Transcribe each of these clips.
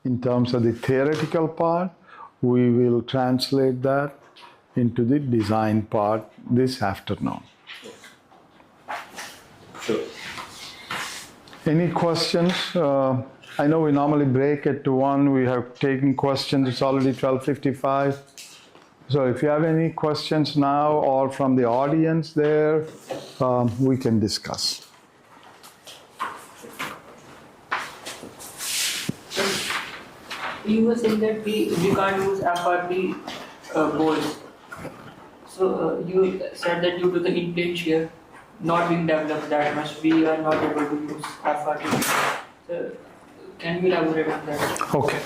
in terms of the theoretical part. We will translate that into the design part this afternoon. Sure. Any questions? I know we normally break it to 1. We have taken questions. It's already 12:55. So if you have any questions now or from the audience there, we can discuss. You were saying that we can't use FRP bolts. So you said that due to the in-plane shear not being developed that much, we are not able to use FRP. So can you elaborate on that? Okay.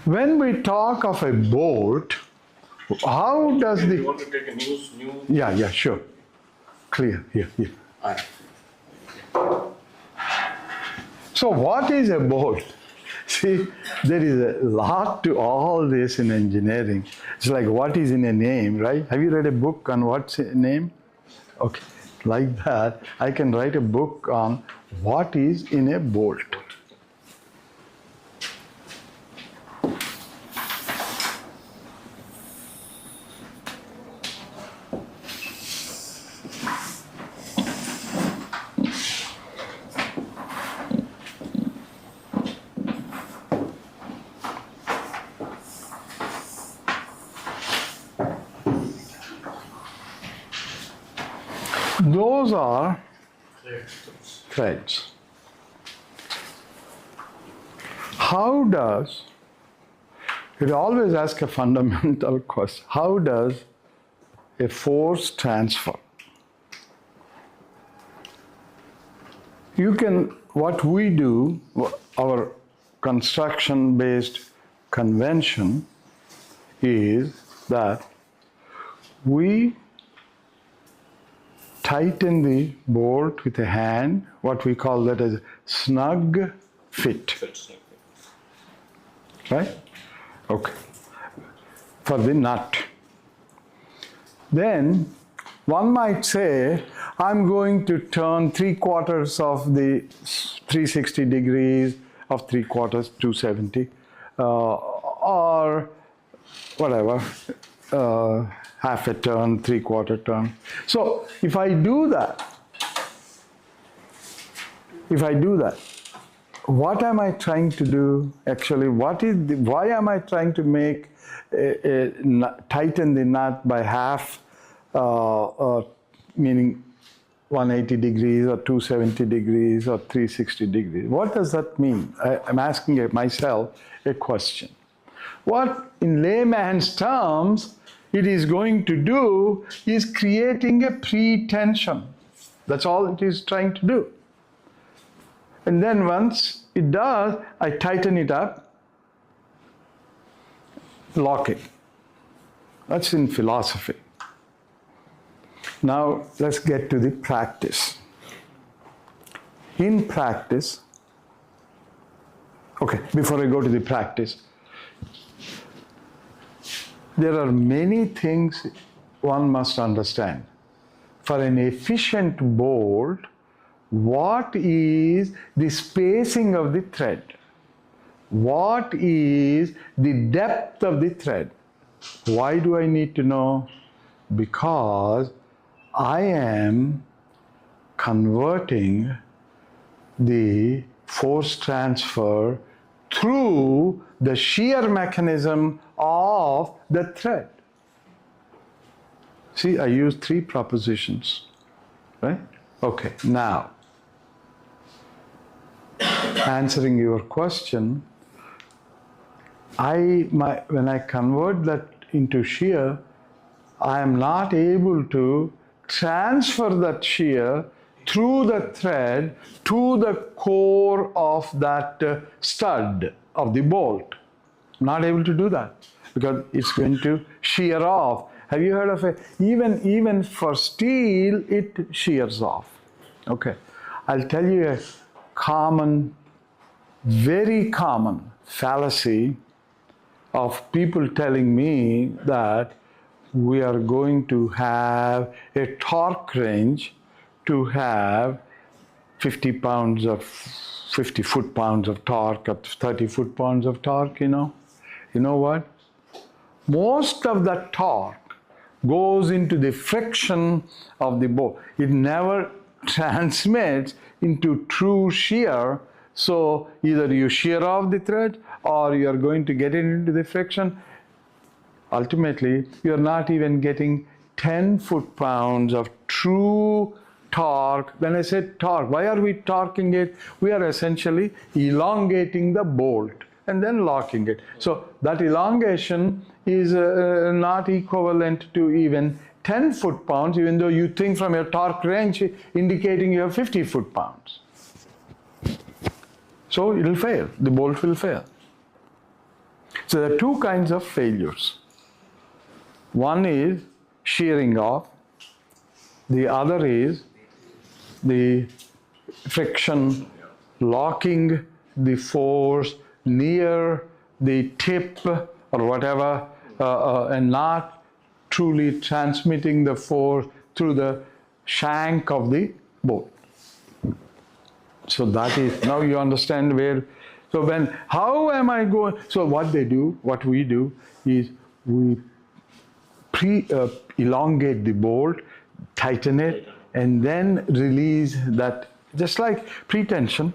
When we talk of a bolt, how does You the... want to take a new? Yeah, sure. Clear, here. Aye. So what is a bolt? See, there is a lot to all this in engineering. It's like what is in a name, right? Have you read a book on what's a name? Okay, like that, I can write a book on what is in a bolt. Those are threads. How does, it always asks a fundamental question, how does a force transfer? You can, what we do, our construction-based convention is that we tighten the bolt with a hand, what we call that as snug fit. Right? Okay. For the nut. Then one might say, I'm going to turn 3/4 of the 360 degrees of 3/4, 270, or whatever, half a turn, 3/4 turn. So if I do that, what am I trying to do? Actually, why am I trying to make tighten the nut by half, meaning 180 degrees or 270 degrees or 360 degrees? What does that mean? I'm asking myself a question. What, in layman's terms, it is going to do is creating a pre-tension. That's all it is trying to do. And then once it does, I tighten it up, lock it. That's in philosophy. Now let's get to the practice. In practice, okay, before I go to the practice, there are many things one must understand. For an efficient bolt, what is the spacing of the thread? What is the depth of the thread? Why do I need to know? Because I am converting the force transfer through the shear mechanism of the thread. See, I used 3 propositions, right? Okay, now, answering your question, when I convert that into shear, I am not able to transfer that shear through the thread to the core of that stud of the bolt. Not able to do that because it's going to shear off. Have you heard of it? Even for steel, it shears off. Okay, I'll tell you a common, very common fallacy of people telling me that we are going to have a torque range to have 50 pounds of 50 foot-pounds of torque or 30 foot-pounds of torque, you know what? Most of that torque goes into the friction of the bolt. It never transmits into true shear. So either you shear off the thread or you are going to get it into the friction. Ultimately, you are not even getting 10 foot-pounds of true torque. When I said torque, why are we torquing it? We are essentially elongating the bolt and then locking it. So that elongation is not equivalent to even 10 foot-pounds, even though you think from your torque range indicating you have 50 foot-pounds. So it will fail, the bolt will fail. So there are two kinds of failures. One is shearing off, the other is the friction locking the force near the tip or whatever, and not truly transmitting the force through the shank of the bolt. So that is, now you understand where, so when, how am I going, so what we do is we elongate the bolt, tighten it, and then release that, just like pre-tension.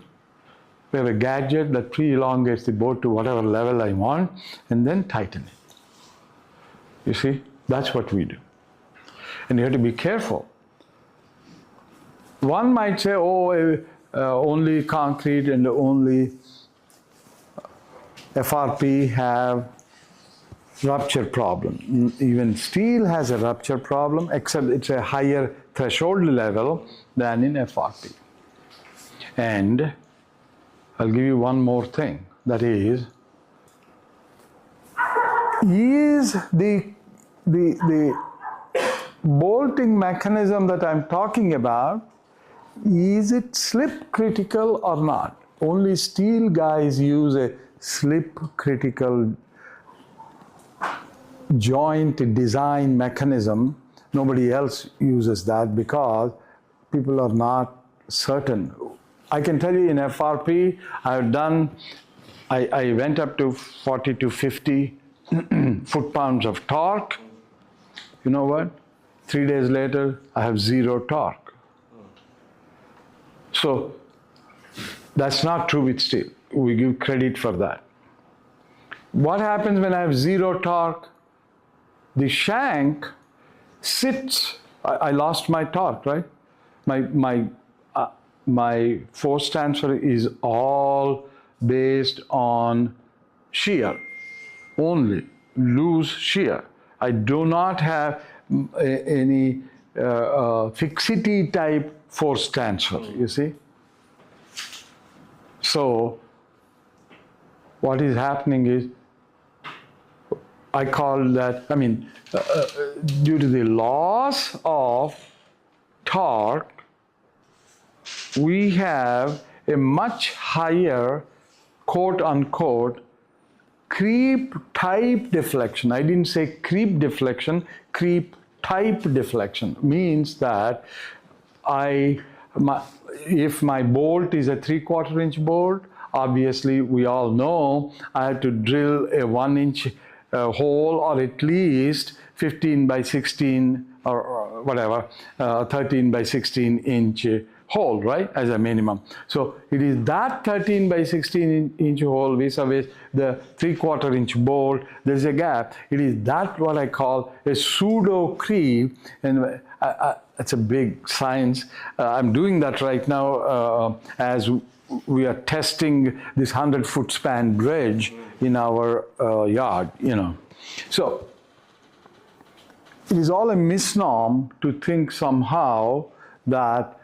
We have a gadget that pre-elongates the bolt to whatever level I want, and then tighten it. You see, that's what we do. And you have to be careful. One might say, oh, only concrete and only FRP have rupture problem. Even steel has a rupture problem, except it's a higher threshold level than in FRP. And I'll give you one more thing, that is the bolting mechanism that I'm talking about, is it slip critical or not? Only steel guys use a slip critical joint design mechanism. Nobody else uses that because people are not certain. I can tell you in FRP, I went up to 40 to 50 foot-pounds of torque. You know what? 3 days later, I have zero torque. So that's not true with steel. We give credit for that. What happens when I have zero torque? The shank sits, I lost my torque, right? My force transfer is all based on shear, only loose shear. I do not have any fixity type force transfer, you see. So what is happening is, I call that, due to the loss of torque, we have a much higher, quote unquote, creep type deflection. I didn't say creep deflection, creep type deflection means that if my bolt is a 3/4 inch bolt, obviously we all know I have to drill a 1 inch hole, or at least 15 by 16 or whatever, 13 by 16 inch hole, right, as a minimum. So it is that 13 by 16 inch hole vis-a-vis the 3/4 inch bolt, there's a gap. It is that what I call a pseudo creep, and it's a big science. I'm doing that right now as we are testing this 100-foot span bridge in our yard, you know. So it is all a misnomer to think somehow that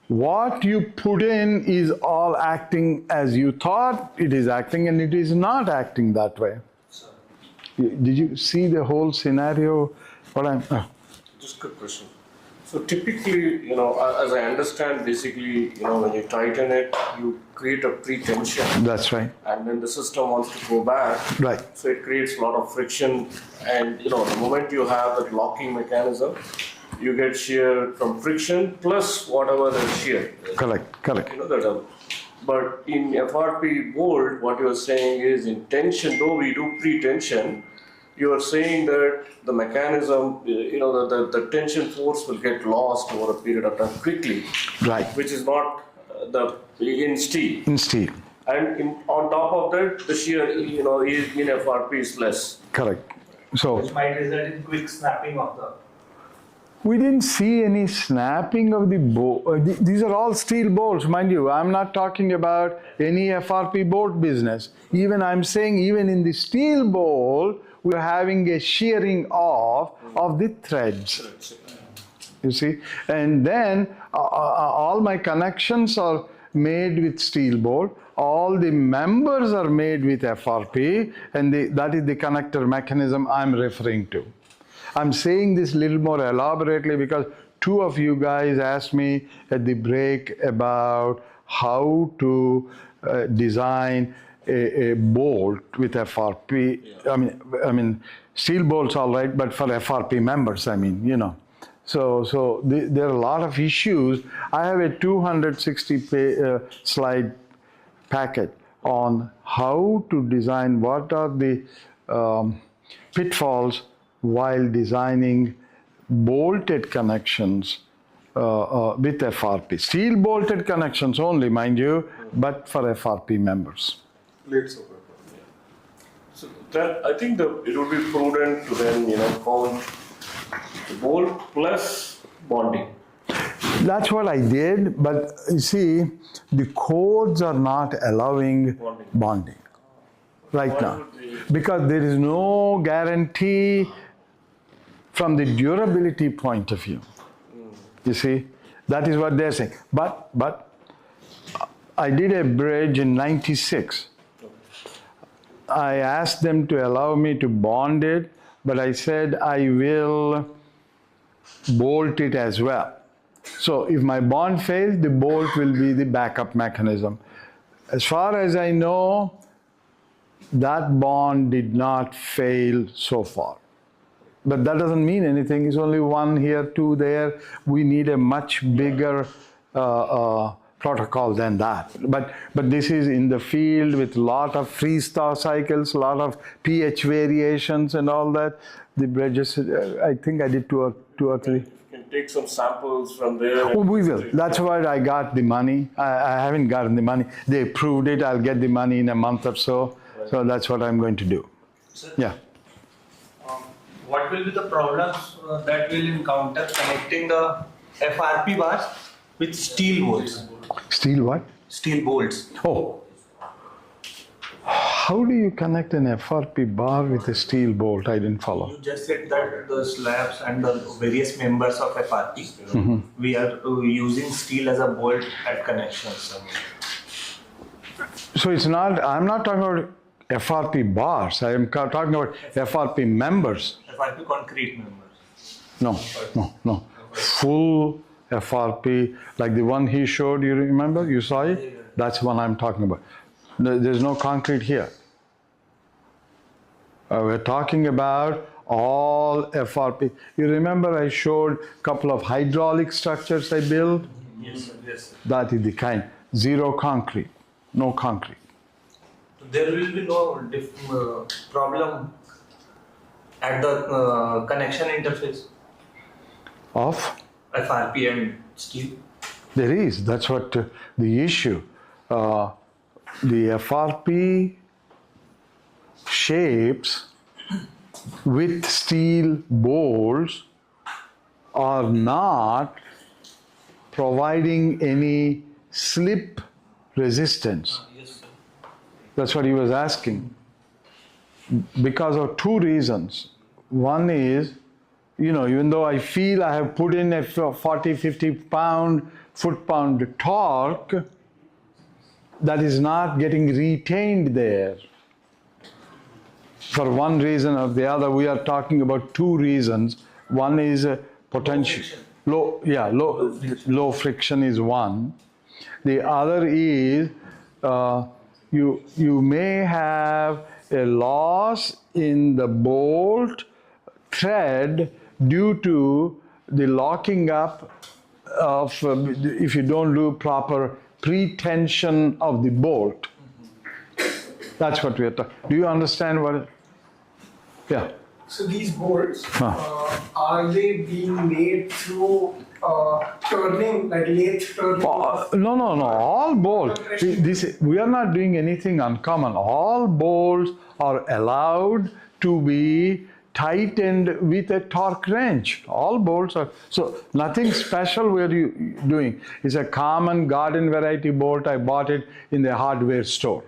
what you put in is all acting as you thought it is acting, and it is not acting that way. Did you see the whole scenario? Just a quick question. So typically, as I understand, basically, when you tighten it, you create a pre-tension. That's right. And then the system wants to go back. Right. So it creates a lot of friction. And, the moment you have that locking mechanism, you get shear from friction plus whatever the shear. Correct. That But in FRP bolt, what you are saying is in tension, though we do pre-tension, you are saying that the mechanism, the tension force will get lost over a period of time quickly. Right. Which is not in steel. In steel. And on top of that, the shear, in FRP is less. Correct. So Which might result in quick snapping of the. we didn't see any snapping of the bolt. These are all steel bolts, mind you. I'm not talking about any FRP bolt business. Even I'm saying even in the steel bolt, we're having a shearing off of the threads. You see? And then all my connections are made with steel bolt. All the members are made with FRP, and that is the connector mechanism I'm referring to. I'm saying this a little more elaborately because two of you guys asked me at the break about how to design a bolt with FRP. I mean, steel bolts all right, but for FRP members, So there are a lot of issues. I have a 260 slide packet on how to design, what are the pitfalls while designing bolted connections with FRP. Steel bolted connections only, mind you, but for FRP members. Plates of FRP. So that, I think it would be prudent to then, count the bolt plus bonding. That's what I did, but you see, the codes are not allowing bonding right now because there is no guarantee from the durability point of view. You see, that is what they're saying. But I did a bridge in '96. I asked them to allow me to bond it, but I said I will bolt it as well. So if my bond fails, the bolt will be the backup mechanism. As far as I know, that bond did not fail so far. But that doesn't mean anything. It's only one here, two there. We need a much bigger protocol than that. But this is in the field with a lot of freeze-thaw cycles, a lot of pH variations and all that. The bridges, I think I did two or three. You can take some samples from there. Oh, we will. That's why I got the money. I haven't gotten the money. They approved it. I'll get the money in a month or so. So that's what I'm going to do. Sir, Yeah. What will be the problems that we'll encounter connecting the FRP bars with steel bolts? Steel what? Steel bolts. Oh. How do you connect an FRP bar with a steel bolt? I didn't follow. You just said that the slabs and the various members of FRP, we are using steel as a bolt at connections. So it's not, I'm not talking about FRP bars. I am talking about FRP members. FRP concrete members. No. Full FRP, like the one he showed, you remember? You saw it? Yeah. That's one I'm talking about. There's no concrete here. We're talking about all FRP. You remember I showed a couple of hydraulic structures I built? Yes, sir. Yes, sir. That is the kind. Zero concrete. No concrete. There will be no problem at the connection interface Of? FRP and steel. There is. That's what the issue. The FRP shapes with steel bolts are not providing any slip resistance. Yes, sir. That's what he was asking. Because of two reasons. One is, even though I feel I have put in a 40, 50 pound, foot-pound torque, that is not getting retained there. For one reason or the other, we are talking about two reasons. One is potential. Low friction is one. The other is you may have a loss in the bolt thread due to the locking up of if you don't do proper pretension of the bolt. That's what we are talking. Do you understand what it? Yeah. So these bolts, Huh. are they being made through turning, like lathe turning? No. All bolts. We are not doing anything uncommon. All bolts are allowed to be tightened with a torque wrench. All bolts are. So nothing special we are doing. It's a common garden variety bolt. I bought it in the hardware store.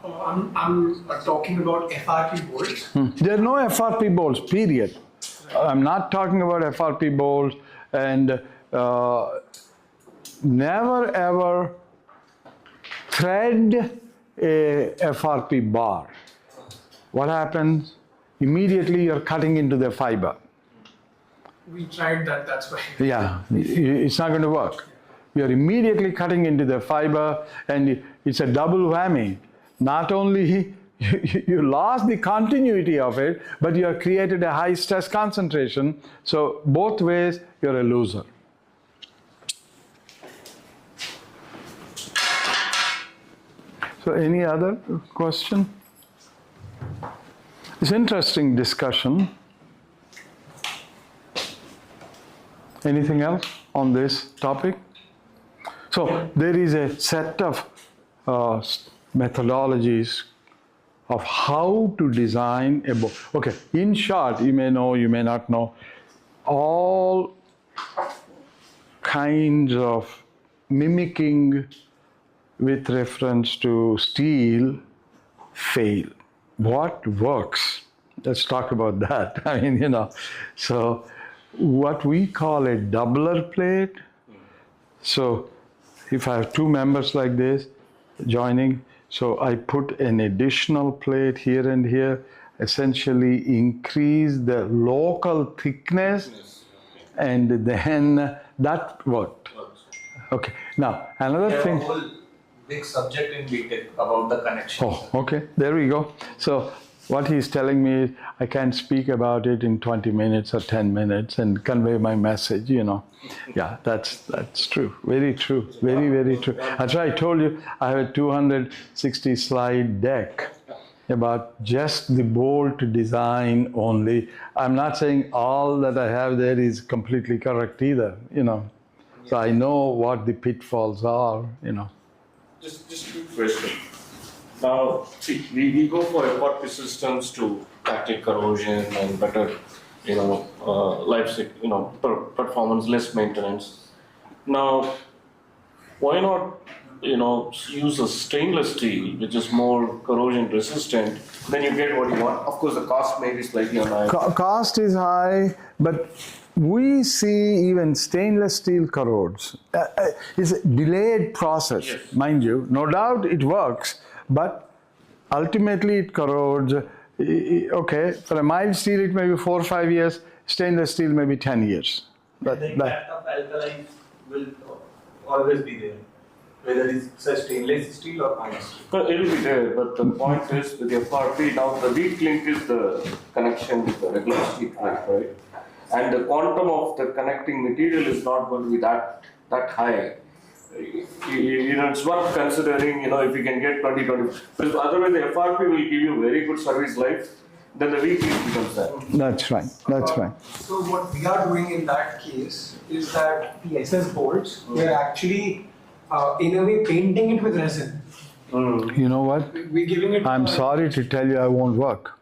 I'm talking about FRP bolts. There are no FRP bolts, period. I'm not talking about FRP bolts, and never ever thread a FRP bar. What happens? Immediately you're cutting into the fiber. We tried that, that's why. Yeah, it's not going to work. You're immediately cutting into the fiber, and it's a double whammy. Not only you lost the continuity of it, but you have created a high stress concentration. So both ways, you're a loser. So any other question? It's interesting discussion. Anything else on this topic? So there is a set of methodologies of how to design a boat. Okay, in short, you may know, you may not know, all kinds of mimicking with reference to steel fail. What works? Let's talk about that. I mean, so what we call a doubler plate. So if I have two members like this joining, so I put an additional plate here and here, essentially increase the local thickness, and then that worked. Okay, now another We have thing. a whole big subject in BTech about the connections. Oh, okay, there we go. So what he's telling me is I can't speak about it in 20 minutes or 10 minutes and convey my message, Yeah, that's true. Very true. Very, very true. That's why I told you I have a 260 slide deck about just the bolt design only. I'm not saying all that I have there is completely correct either, So I know what the pitfalls are, Just a quick question. Now, see, we go for FRP systems to tactic corrosion and better, performance, less maintenance. Now, why not, use a stainless steel, which is more corrosion resistant, then you get what you want. Of course, the cost may be slightly on high. Cost is high, but we see even stainless steel corrodes. It's a delayed process, Yes. mind you. No doubt it works, but ultimately it corrodes. Okay, for a mild steel it may be 4 or 5 years, stainless steel may be 10 years. The impact of alkaline will always be there, whether it's a stainless steel or iron steel. But it will be there, but the point is with the FRP, now the weak link is the connection with the regular steel plate, right? And the quantum of the connecting material is not going to be that high. It's worth considering, if you can get 20. Because otherwise the FRP will give you very good service life, then the weak link becomes that. That's right, that's right. So what we are doing in that case is that the SS bolts, we're actually in a way painting it with resin. You know what? We're giving it. I'm sorry to tell you I won't work.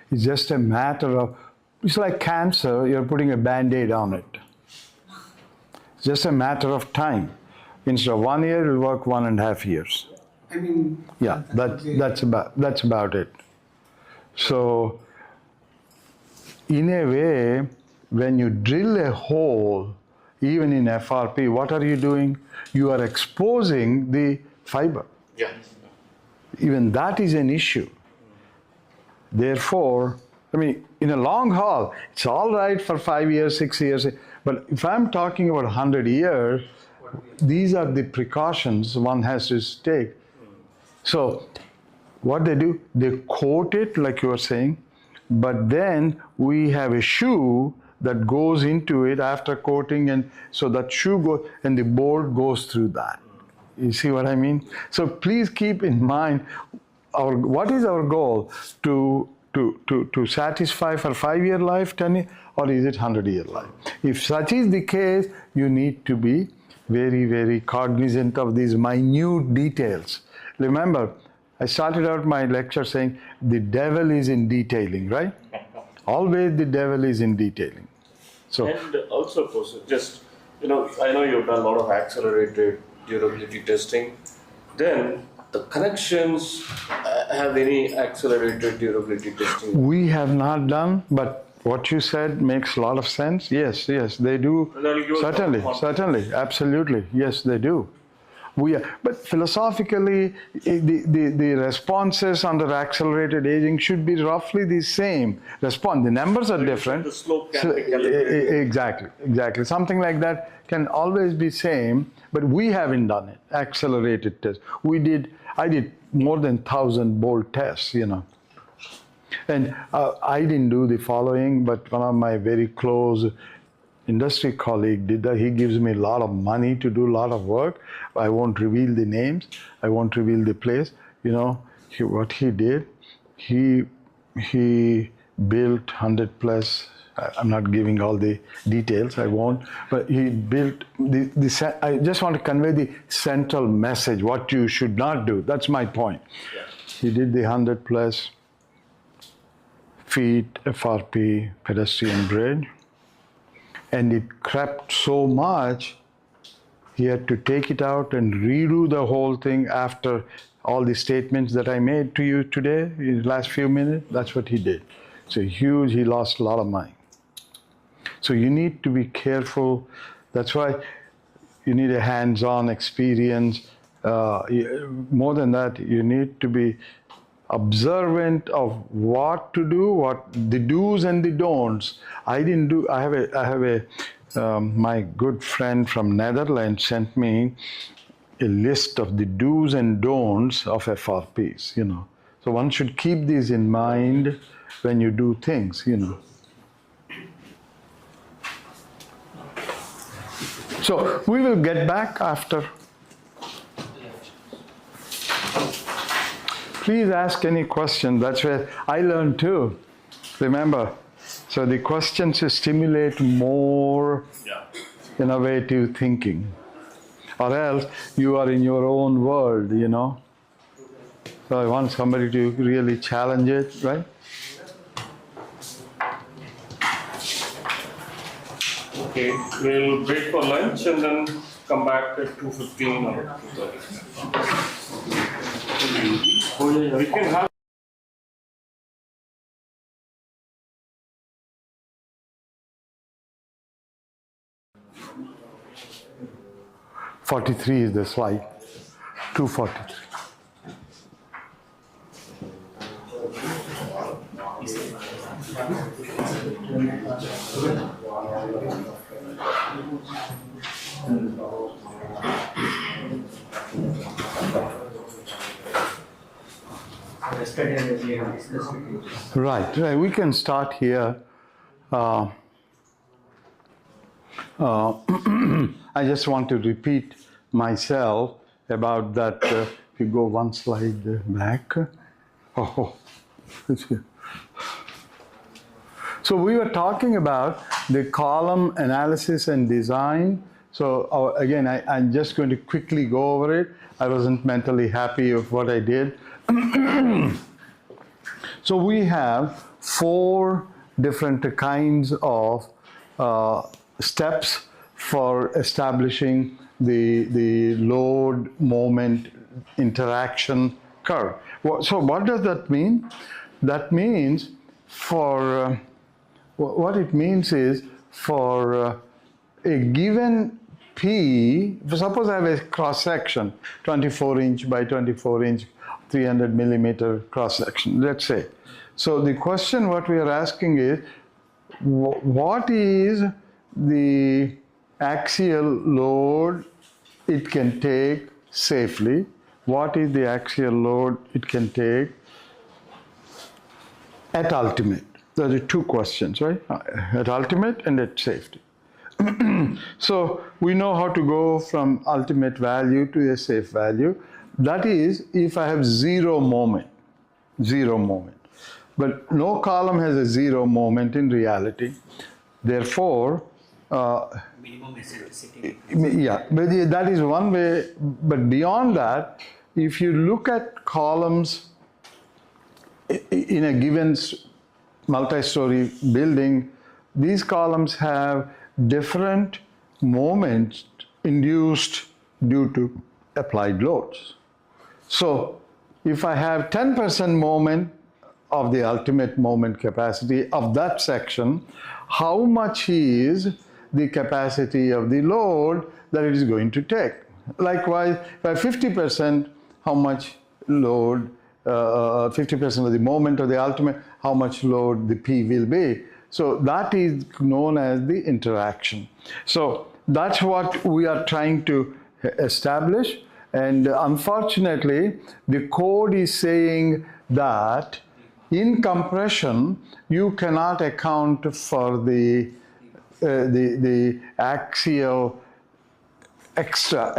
It's just a matter of, it's like cancer, you're putting a Band-Aid on it. It's just a matter of time. Instead of 1 year, it'll work 1.5 years. I mean. Yeah, that's about it. So, in a way, when you drill a hole, even in FRP, what are you doing? You are exposing the fiber. Yeah. Even that is an issue. Therefore, in a long haul, it's all right for 5 years, 6 years, but if I'm talking about 100 years, these are the precautions one has to take. So, what they do, they coat it like you were saying, but then we have a shoe that goes into it after coating, and so that shoe goes and the bolt goes through that. You see what I mean? So please keep in mind what is our goal to satisfy for 5-year life, 10 or is it 100-year life? If such is the case, you need to be very, very cognizant of these minute details. Remember, I started out my lecture saying the devil is in detailing, right? Always the devil is in detailing. So, And also, just, I know you've done a lot of accelerated durability testing. Then the connections have any accelerated durability testing? we have not done, but what you said makes a lot of sense. Yes, they do. And that'll give us Certainly, more confidence. certainly, absolutely. Yes, they do. But philosophically, the responses under accelerated aging should be roughly the same response. The numbers are different. The slope can be calibrated. Exactly. Something like that can always be same, but we haven't done it. Accelerated test. I did more than 1,000 bolt tests, And I didn't do the following, but one of my very close industry colleague did that. He gives me a lot of money to do a lot of work. I won't reveal the names. I won't reveal the place. What he did, he built 100 plus. I'm not giving all the details. I won't. But he built I just want to convey the central message. What you should not do. That's my point. Yeah. He did the 100 plus feet FRP pedestrian bridge. And it crept so much, he had to take it out and redo the whole thing after all the statements that I made to you today in the last few minutes. That's what he did. So huge, he lost a lot of money. So you need to be careful. That's why you need a hands-on experience. More than that, you need to be observant of what to do, what the do's and the don'ts. I have my good friend from Netherlands sent me a list of the do's and don'ts of FRPs, So one should keep these in mind when you do things, So we will get back after. Please ask any question. That's where I learned too. Remember, so the questions stimulate more innovative thinking. Or else you are in your own world, So I want somebody to really challenge it, right? Okay, we'll break for lunch and then come back at 2:15 or 2:30. We can have 43 is the slide. 243. Right. We can start here. I just want to repeat myself about that. If you go one slide back. Oh, it's here. So we were talking about the column analysis and design. So again, I'm just going to quickly go over it. I wasn't mentally happy with what I did. So we have 4 different kinds of steps for establishing the load moment interaction curve. So what does that mean? That means what it means is for a given P, suppose I have a cross section, 24 inch by 24 inch, 300 millimeter cross section, let's say. So the question what we are asking is, what is the axial load it can take safely? What is the axial load it can take at ultimate? There are two questions, right? At ultimate and at safety. So we know how to go from ultimate value to a safe value. That is, if I have zero moment. But no column has a zero moment in reality. Therefore, Minimum eccentricity. yeah, but that is one way. But beyond that, if you look at columns in a given multi-story building, these columns have different moments induced due to applied loads. So if I have 10% moment of the ultimate moment capacity of that section, how much is the capacity of the load that it is going to take? Likewise, if I have 50%, how much load, 50% of the moment of the ultimate, how much load the P will be. So that is known as the interaction. So that's what we are trying to establish. And unfortunately, the code is saying that in compression, you cannot account for the axial extra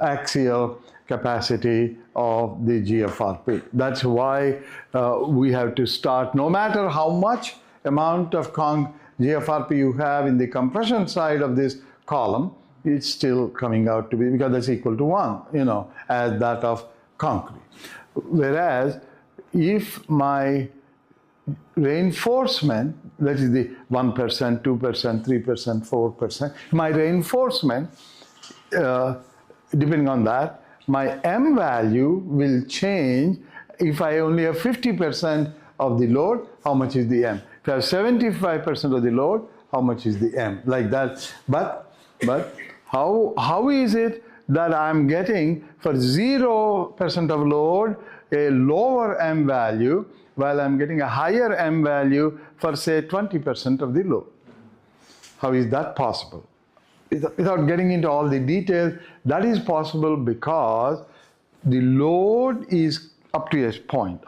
axial capacity of the GFRP. That's why we have to start, no matter how much amount of GFRP you have in the compression side of this column, it's still coming out to be, because that's equal to 1, as that of concrete. Whereas if my reinforcement, that is the 1%, 2%, 3%, 4%, my reinforcement, depending on that, my M value will change. If I only have 50% of the load, how much is the M? If I have 75% of the load, how much is the M? Like that. But how is it that I'm getting for 0% of load a lower M value while I'm getting a higher M value for, say, 20% of the load? How is that possible? Without getting into all the details, that is possible because the load is up to a point,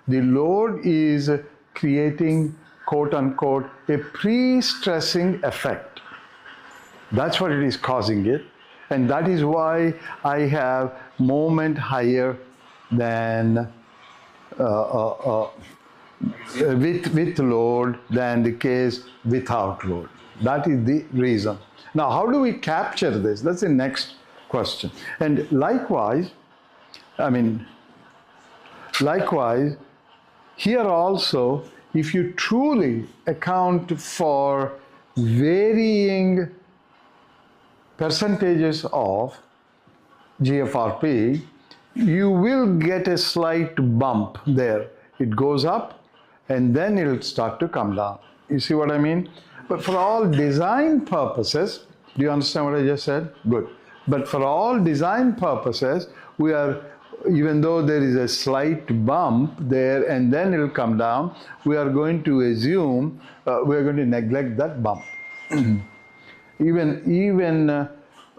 the load is creating, quote unquote, a pre-stressing effect. That's what it is causing it. And that is why I have moment higher than with load than the case without load. That is the reason. Now, how do we capture this? That's the next question. And likewise, here also, if you truly account for varying percentages of GFRP, you will get a slight bump there. It goes up and then it will start to come down. You see what I mean? But for all design purposes, do you understand what I just said? Good. But for all design purposes, we are, even though there is a slight bump there and then it will come down, we are going to assume, we are going to neglect that bump. Even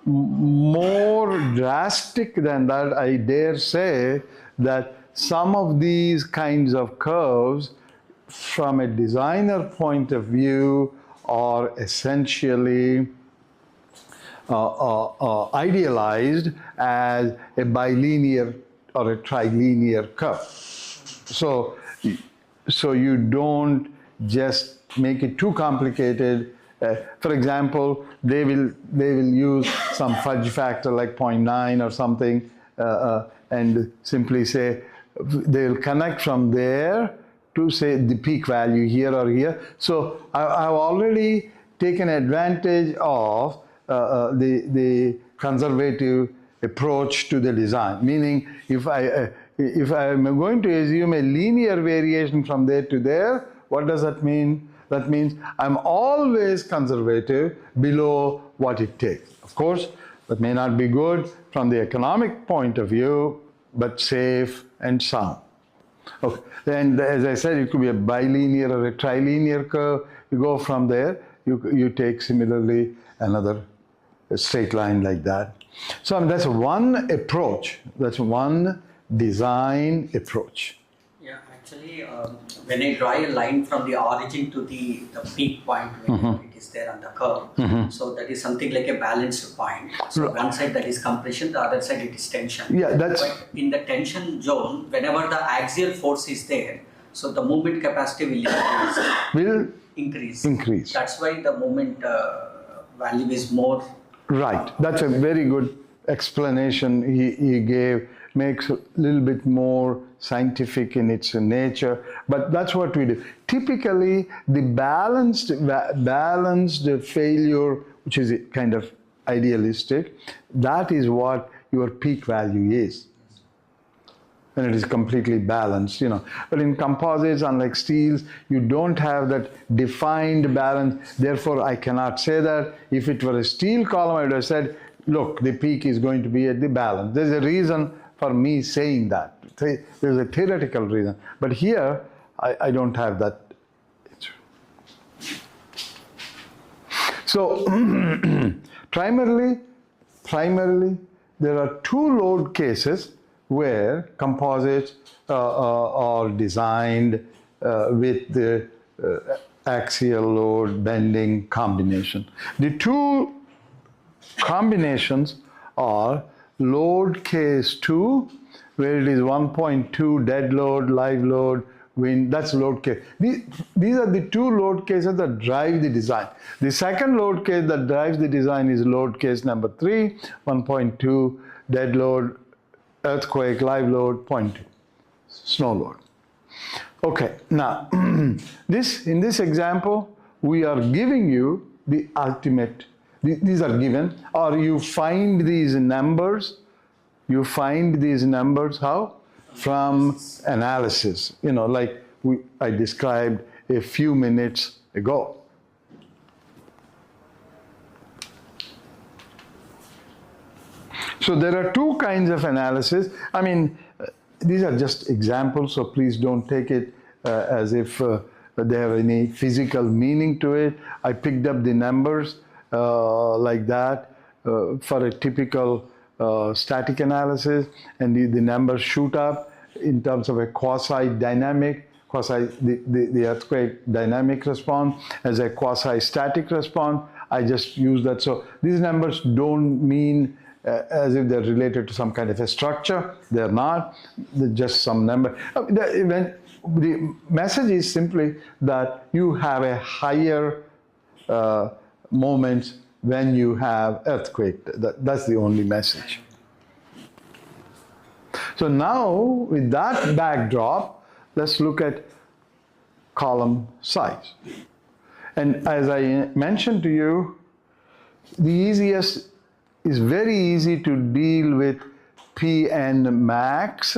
more drastic than that, I dare say that some of these kinds of curves, from a designer point of view, are essentially idealized as a bilinear or a trilinear curve. So you don't just make it too complicated. For example, they will use some fudge factor like 0.9 or something, and simply say they will connect from there to, say, the peak value here or here. So I've already taken advantage of the conservative approach to the design. Meaning, if I am going to assume a linear variation from there to there, what does that mean? That means I'm always conservative below what it takes. Of course, that may not be good from the economic point of view, but safe and sound. Okay. Then, as I said, it could be a bilinear or a trilinear curve. You go from there, you take similarly another straight line like that. So that's one approach. That's one design approach. Yeah, Actually, when I draw a line from the origin to the peak point when it is there on the curve, so that is something like a balanced point. So one side that is compression, the other side it is tension. Yeah, that's But in the tension zone, whenever the axial force is there, so the moment capacity will increase. That's why the moment value is more. right. That's a very good explanation he gave. Makes a little bit more scientific in its nature, but that's what we do. Typically, the balanced failure, which is kind of idealistic, that is what your peak value is. When it is completely balanced, you know. But in composites, unlike steels, you don't have that defined balance. Therefore, I cannot say that. If it were a steel column, I would have said, look, the peak is going to be at the balance. There's a reason for me saying that. There's a theoretical reason. But here, I don't have that. So, primarily, there are two load cases where composites are designed with the axial load bending combination. The two combinations are load case 2, where it is 1.2 dead load, live load, wind, that's load case. These are the two load cases that drive the design. The second load case that drives the design is load case number 3, 1.2 dead load, earthquake, live load, 0.2, snow load. Okay, now, in this example, we are giving you the ultimate. These are given, or you find these numbers. You find these numbers how? From analysis. You know, like I described a few minutes ago. So there are two kinds of analysis. I mean, these are just examples, so please don't take it as if they have any physical meaning to it. I picked up the numbers like that for a typical static analysis, and the numbers shoot up in terms of a quasi-dynamic, the earthquake dynamic response as a quasi-static response. I just use that. So these numbers don't mean as if they're related to some kind of a structure. They're not. They're just some number. The message is simply that you have a higher moments when you have earthquake. That's the only message. So now, with that backdrop, let's look at column size. And as I mentioned to you, the easiest is very easy to deal with Pn max.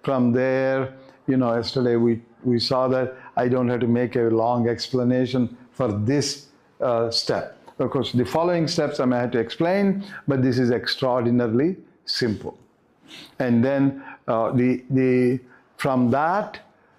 From there, you know, yesterday we saw that I don't have to make a long explanation for this step. Of course, the following steps I may have to explain, but this is extraordinarily simple. And then from that,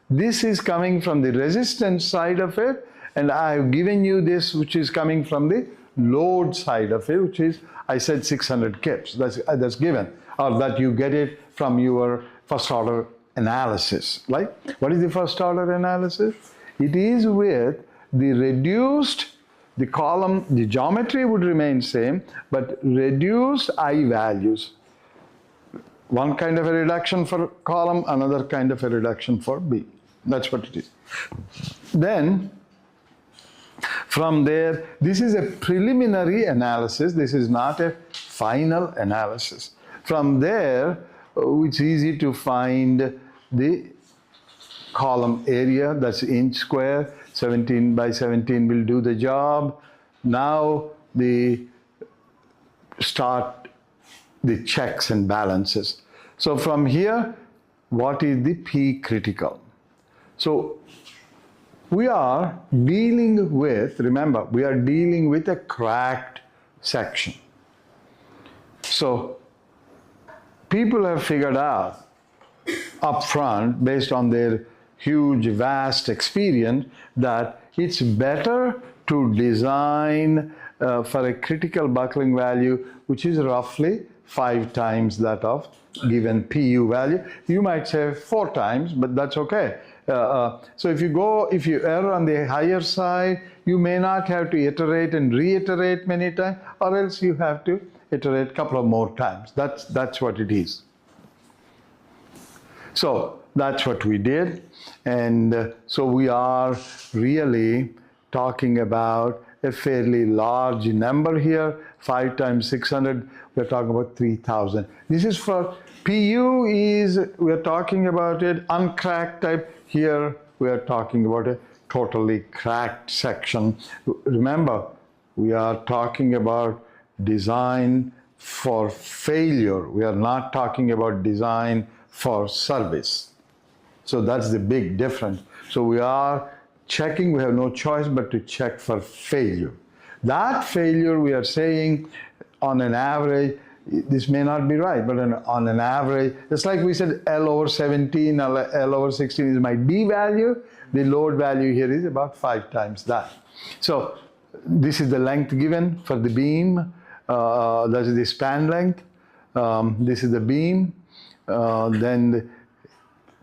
this is coming from the resistance side of it, and I've given you this, which is coming from the load side of it, which is, I said 600 kips. That's given, or that you get it from your first order analysis. Right? What is the first order analysis? It is with the reduced. The column, the geometry would remain same, but reduced I values. One kind of a reduction for column, another kind of a reduction for B. That's what it is. Then, from there, this is a preliminary analysis. This is not a final analysis. From there, it's easy to find the column area, that's inch square. 17 by 17 will do the job. Now start the checks and balances. So from here, what is the P critical? So we are dealing with, remember, we are dealing with a cracked section. So people have figured out up front, based on their huge, vast experience, that it's better to design for a critical buckling value, which is roughly 5 times that of given PU value. You might say 4 times, but that's okay. So if you err on the higher side, you may not have to iterate and reiterate many times, or else you have to iterate a couple of more times. That's what it is. So that's what we did, and so we are really talking about a fairly large number here. 5 times 600, we're talking about 3,000. This is for PU we're talking about it uncracked type. Here we are talking about a totally cracked section. Remember, we are talking about design for failure. We are not talking about design for service. So that's the big difference. So we are checking, we have no choice but to check for failure. That failure, we are saying, on an average, this may not be right, but on an average, it's like we said L over 17, L over 16 is my D value. The load value here is about 5 times that. So this is the length given for the beam. That is the span length. This is the beam.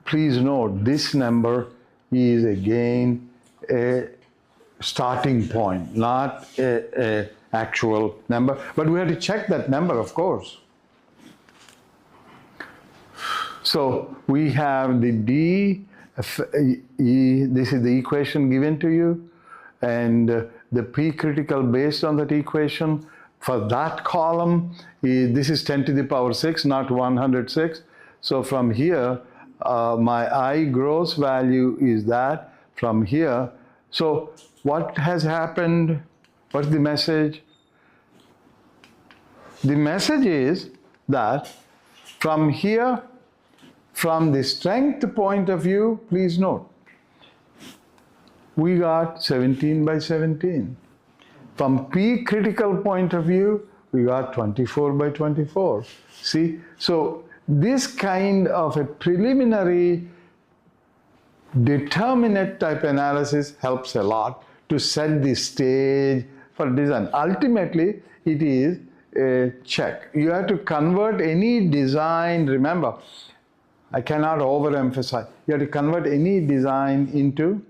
Please note, this number is again a starting point, not a actual number, but we have to check that number, of course. So we have the D, E, this is the equation given to you, and the P critical based on that equation for that column, this is 10 to the power 6, not 106. So from here, my I gross value is that from here. So what has happened? What's the message? The message is that from here, from the strength point of view, please note, we got 17 by 17. From P critical point of view, we got 24 by 24. See, so this kind of a preliminary determinate type analysis helps a lot to set the stage for design. Ultimately, it is a check. You have to convert any design, remember, I cannot overemphasize, you have to convert any design into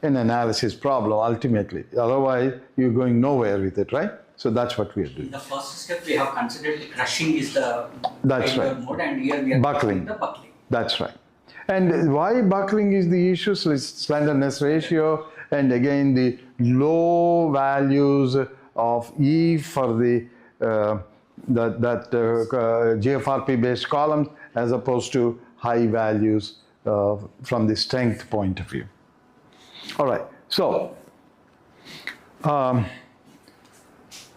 an analysis problem ultimately. Otherwise, you're going nowhere with it, right? So that's what we are doing. In the first step, we have considered the crushing is the That's failure right. mode, and here we are Buckling. the buckling. That's right. And why buckling is the issue? So it's slenderness ratio, and again the low values of E for the GFRP based columns as opposed to high values from the strength point of view. All right, so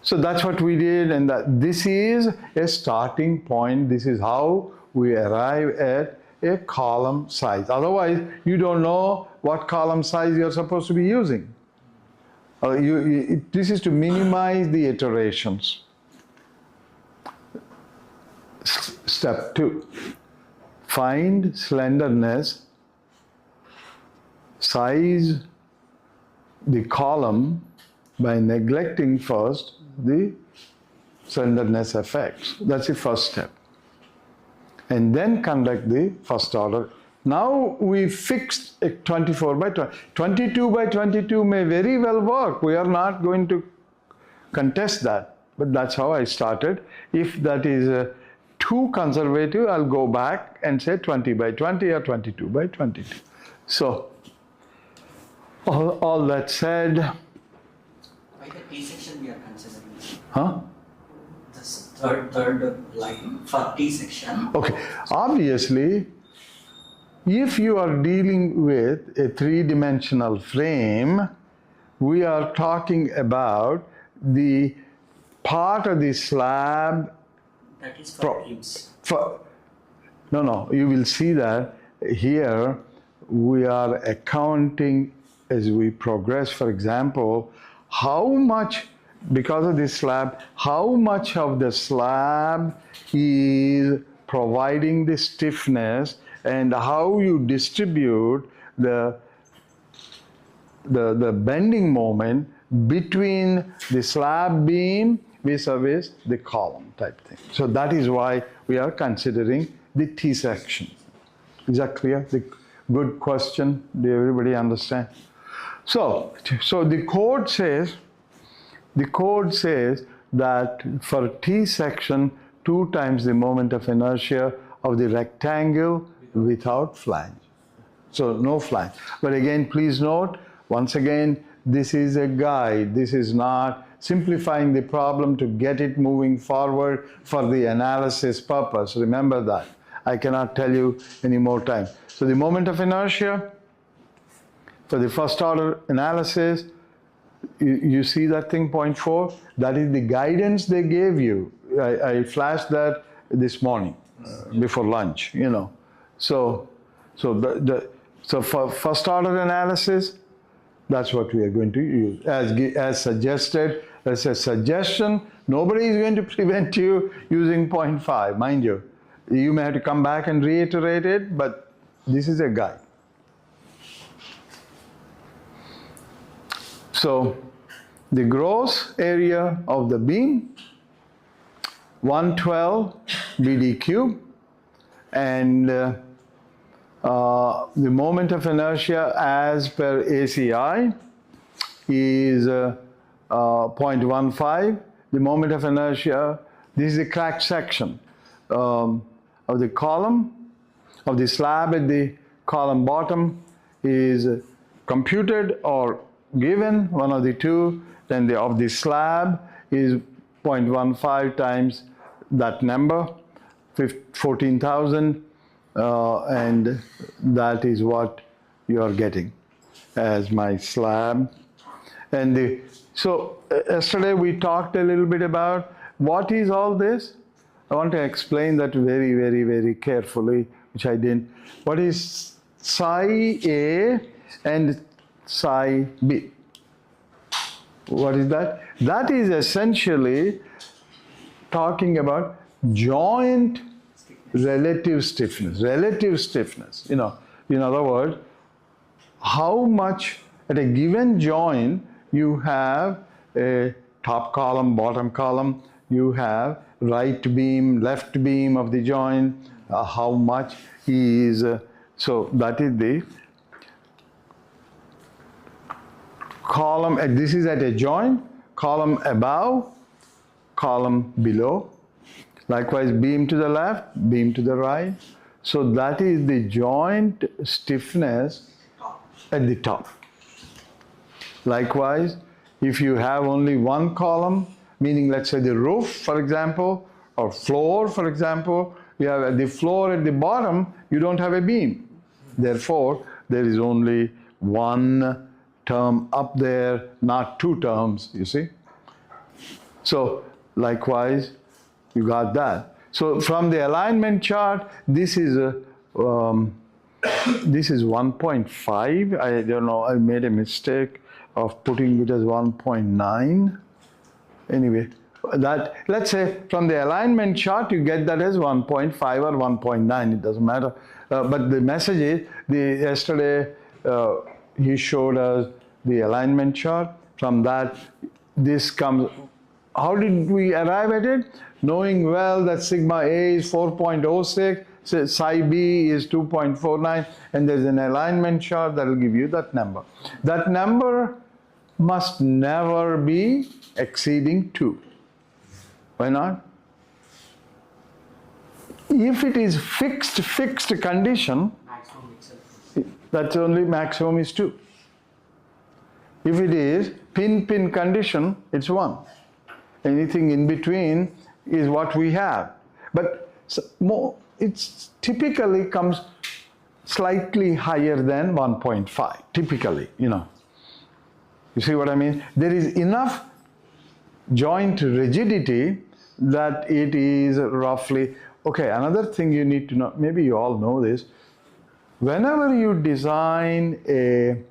so that's what we did, and this is a starting point. This is how we arrive at a column size. Otherwise, you don't know what column size you're supposed to be using. This is to minimize the iterations. Step 2, find slenderness, size the column by neglecting first the slenderness effects. That's the first step. And then conduct the first order. Now we fixed a 24 by 20. 22 by 22 may very well work. We are not going to contest that, but that's how I started. If that is too conservative, I'll go back and say 20 by 20 or 22 by 22. So all that said, By the T section we are considering. huh? This third line for T section. Okay, obviously, if you are dealing with a three-dimensional frame, we are talking about the part of the slab. That is for beams. No, you will see that here we are accounting as we progress. For example, how much, because of this slab, how much of the slab is providing the stiffness, and how you distribute the bending moment between the slab beam vis-a-vis the column type thing. So that is why we are considering the T section. Is that clear? Good question. Do everybody understand? So the code says that for T section, 2 times the moment of inertia of the rectangle without flange. So no flange. But again, please note, once again, this is a guide. This is not simplifying the problem to get it moving forward for the analysis purpose. Remember that. I cannot tell you any more time. So the moment of inertia for the first order analysis, you see that thing, 0.4? That is the guidance they gave you. I flashed that this morning before lunch, you know. So for first order analysis, that's what we are going to use. As suggested, as a suggestion, nobody is going to prevent you using 0.5, mind you. You may have to come back and reiterate it, but this is a guide. So the gross area of the beam, 112 BD cube, and the moment of inertia as per ACI is 0.15. The moment of inertia, this is the crack section of the column, of the slab at the column bottom is computed or given, one of the two, then of the slab is 0.15 times that number, 14,000, and that is what you are getting as my slab. And so yesterday we talked a little bit about what is all this. I want to explain that very, very, very carefully, which I didn't. What is psi A and psi B? What is that? That is essentially talking about joint relative stiffness. Relative stiffness, you know. In other words, how much at a given joint you have a top column, bottom column, you have right beam, left beam of the joint, how much is, so that is the column, this is at a joint, column above, column below, likewise beam to the left, beam to the right. So that is the joint stiffness at the top. Likewise, if you have only one column, meaning let's say the roof, for example, or floor, for example, you have the floor at the bottom, you don't have a beam. Therefore, there is only one term up there, not two terms, you see. So likewise, you got that. So from the alignment chart, this is 1.5. I don't know, I made a mistake of putting it as 1.9. Anyway, that, let's say from the alignment chart, you get that as 1.5 or 1.9, it doesn't matter. But the message is, yesterday he showed us the alignment chart. From that, this comes. How did we arrive at it? Knowing well that sigma A is 4.06, so psi B is 2.49, and there's an alignment chart that will give you that number. That number must never be exceeding 2. Why not? If it is fixed condition, that's only maximum is 2. If it is pin condition, it's 1. Anything in between is what we have. But it's typically comes slightly higher than 1.5, typically, you know. You see what I mean? There is enough joint rigidity that it is roughly, okay, another thing you need to know, maybe you all know this, whenever you design a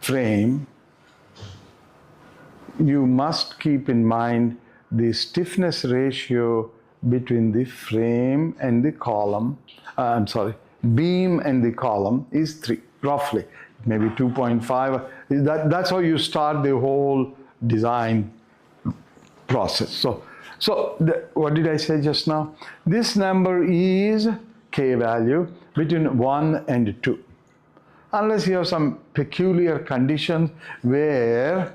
frame, you must keep in mind the stiffness ratio between the frame and the column, beam and the column is 3, roughly, maybe 2.5. That's how you start the whole design process. What did I say just now? This number is K value between 1 and 2. unless you have some peculiar conditions where,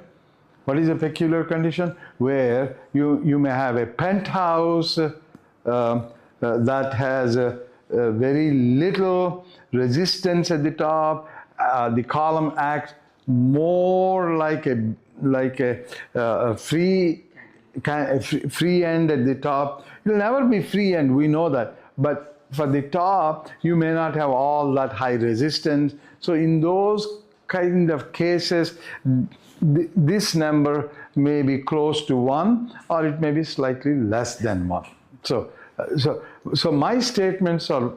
what is a peculiar condition? Where you may have a penthouse that has very little resistance at the top. The column acts more like a free end at the top. It will never be free end, we know that. But for the top, you may not have all that high resistance. So in those kind of cases, this number may be close to 1 or it may be slightly less than 1. So my statements are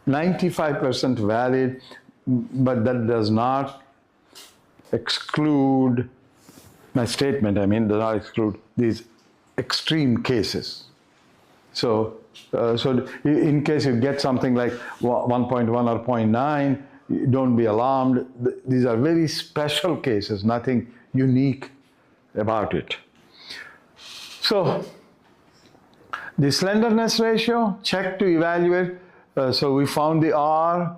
95% valid, but that does not exclude, my statement, I mean, does not exclude these extreme cases. So in case you get something like 1.1 or 0.9, don't be alarmed. These are very special cases, nothing unique about it. So the slenderness ratio, check to evaluate. So we found the R,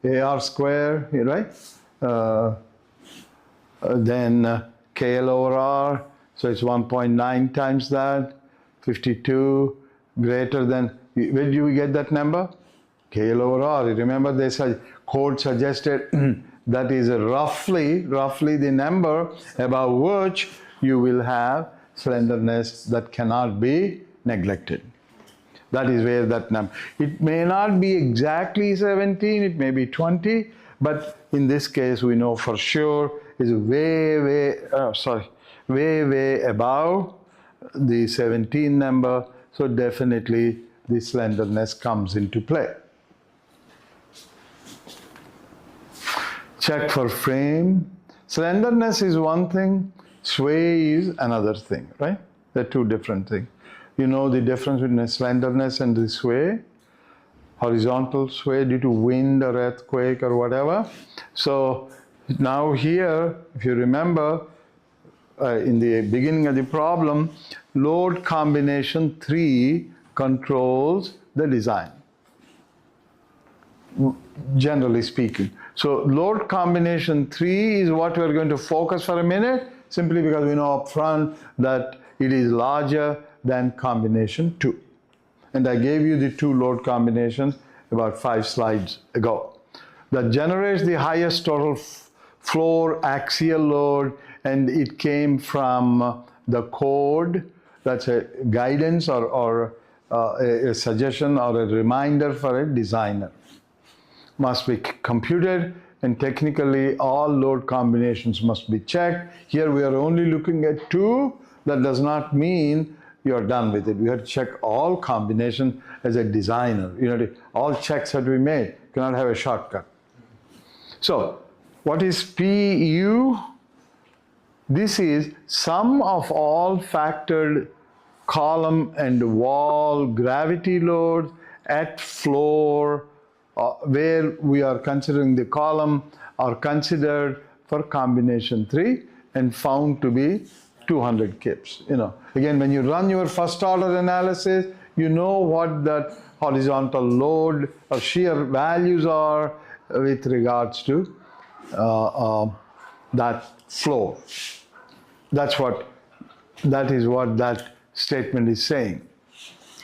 AR square, right? Then KL over R, so it's 1.9 times that, 52 greater than, where do we get that number? KL over R. Remember, they said, code suggested that is roughly the number above which you will have slenderness that cannot be neglected. That is where that number, it may not be exactly 17, it may be 20, but in this case we know for sure is way above the 17 number, so definitely the slenderness comes into play. Check for frame. Slenderness is one thing, sway is another thing, right? They're two different things. You know the difference between the slenderness and the sway? Horizontal sway due to wind or earthquake or whatever. So now here, if you remember, in the beginning of the problem, load combination 3 controls the design, generally speaking. So load combination 3 is what we're going to focus for a minute, simply because we know up front that it is larger than combination 2. And I gave you the 2 load combinations about 5 slides ago. That generates the highest total floor axial load, and it came from the code. That's a guidance or a suggestion or a reminder for a designer. Must be computed, and technically all load combinations must be checked. Here we are only looking at 2. That does not mean you're done with it. We have to check all combinations as a designer. You know, all checks have to be made. You cannot have a shortcut. So, what is PU? This is sum of all factored column and wall gravity loads at floor where we are considering the column are considered for combination 3 and found to be 200 kips. You know, again, when you run your first order analysis, you know what that horizontal load or shear values are with regards to that floor. That is what that statement is saying.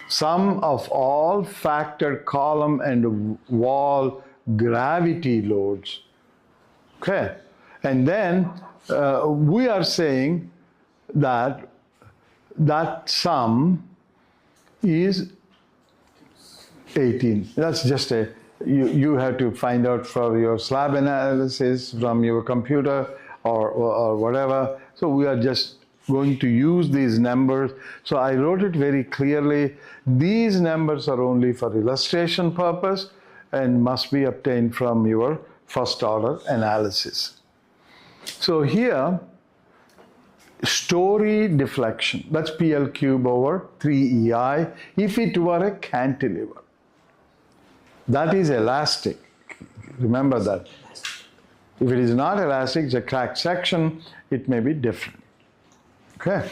Sum of all factored column and wall gravity loads. Okay, and then we are saying that sum is 18. That's just you have to find out for your slab analysis from your computer or whatever. So we are just going to use these numbers. So I wrote it very clearly. These numbers are only for illustration purpose and must be obtained from your first order analysis. So here, story deflection, that's PL cube over 3EI if it were a cantilever. That is elastic. Remember that. If it is not elastic, it's a cracked section, it may be different. Okay?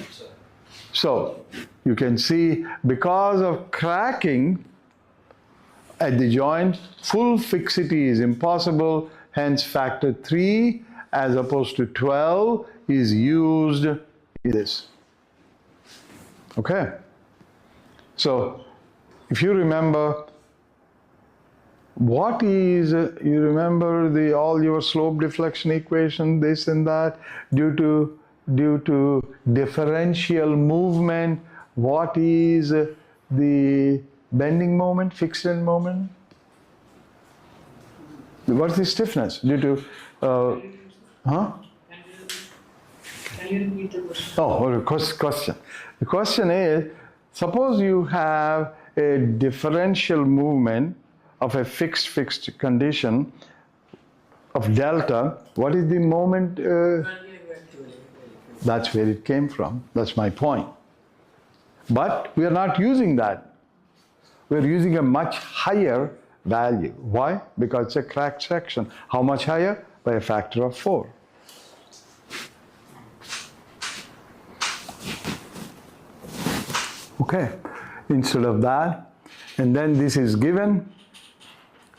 So, you can see because of cracking at the joint, full fixity is impossible. hence factor 3 as opposed to 12 is used in this. Okay? So, if you remember, what is, you remember all your slope deflection equation, this and that, due to differential movement, what is the bending moment, fixed end moment? What's the stiffness due to, huh? Can you repeat the question? Oh, question. The question is, suppose you have a differential movement of a fixed condition of delta. What is the moment? That's where it came from. That's my point. But we are not using that. We're using a much higher value. Why? Because it's a cracked section. How much higher? By a factor of 4. Okay, instead of that, and then this is given,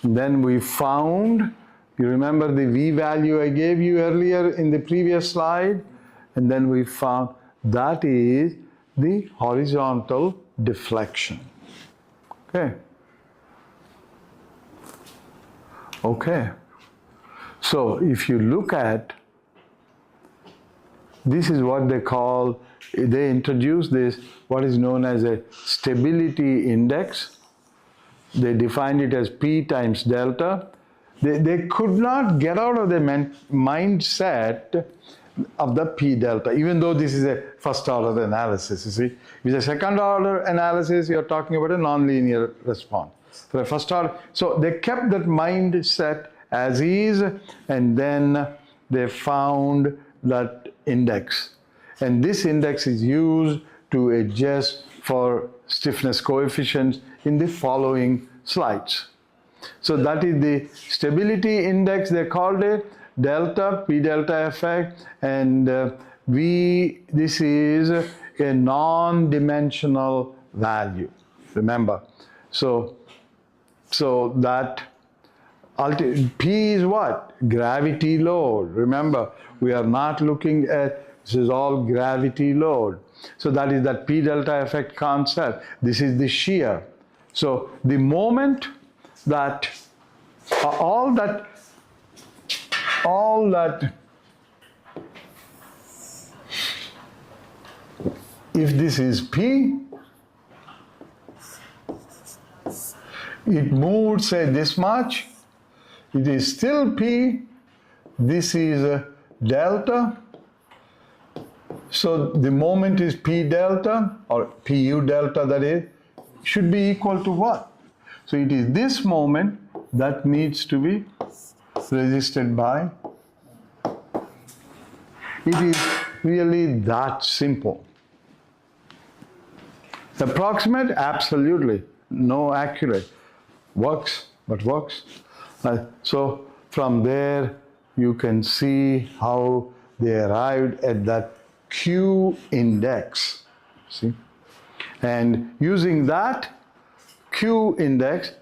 and then we found, you remember the V value I gave you earlier in the previous slide, and then we found that is the horizontal deflection. Okay. Okay. So if you look at, this is what they call, they introduced this, what is known as a stability index. They defined it as P times delta. They could not get out of their mindset of the P delta, even though this is a first order analysis, you see. If it's a second order analysis, you're talking about a nonlinear response. For a first order, so they kept that mindset as is, and then they found that index. And this index is used to adjust for stiffness coefficients in the following slides. So that is the stability index, they called it, delta, P delta effect, and this is a non-dimensional value, remember. So that P is what? Gravity load. Remember, we are not looking at, this is all gravity load. So that is that P delta effect concept. This is the shear. So the moment that all that if this is P, it moved, say, this much, it is still P, this is delta, so the moment is P delta, or Pu delta, that is, should be equal to what? So it is this moment that needs to be resisted by. It is really that simple. Approximate? Absolutely. No accurate. Works, but works. So from there you can see how they arrived at that Q index. See? And using that Q index,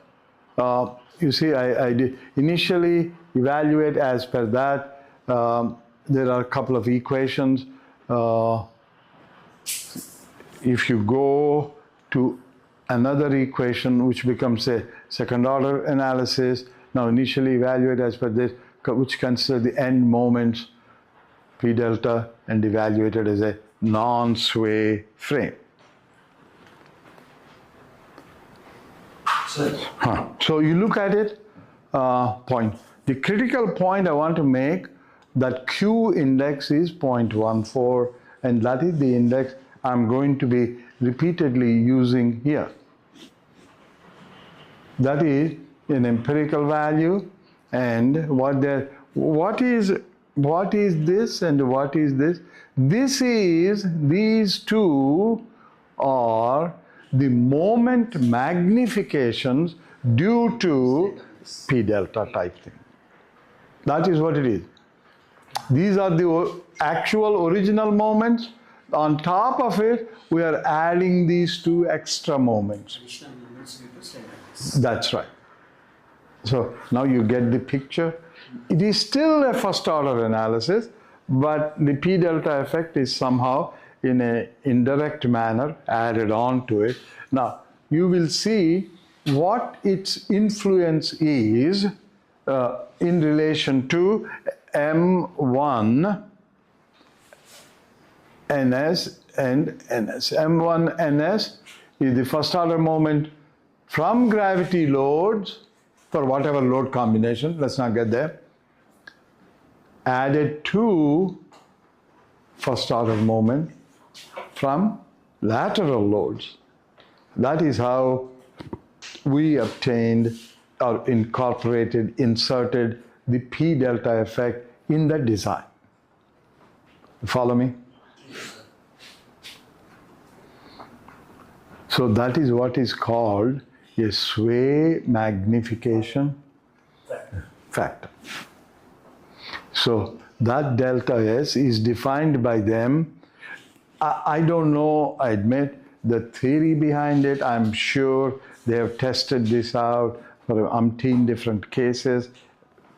you see, I did initially evaluate as per that. There are a couple of equations. If you go to another equation which becomes a second order analysis, now initially evaluate as per this, which consider the end moments, P delta, and evaluated as a non-sway frame. So you look at it, point. The critical point I want to make, that Q index is 0.14, and that is the index I'm going to be repeatedly using here. That is an empirical value, and what is this and what is this? These two are the moment magnifications due to P delta type thing. That is what it is. These are the actual original moments. On top of it, we are adding these two extra moments. Additional moments represented. That's right. So now you get the picture. It is still a first order analysis, but the P delta effect is somehow in an indirect manner added on to it. Now you will see what its influence is in relation to M1 NS and NS. M1 NS is the first order moment from gravity loads for whatever load combination, let's not get there, added to first order moment from lateral loads. That is how we obtained or incorporated, inserted the P delta effect in the design. Follow me? So that is what is called a sway magnification factor. So that delta S is defined by them. I don't know, I admit, the theory behind it. I'm sure they have tested this out for umpteen different cases.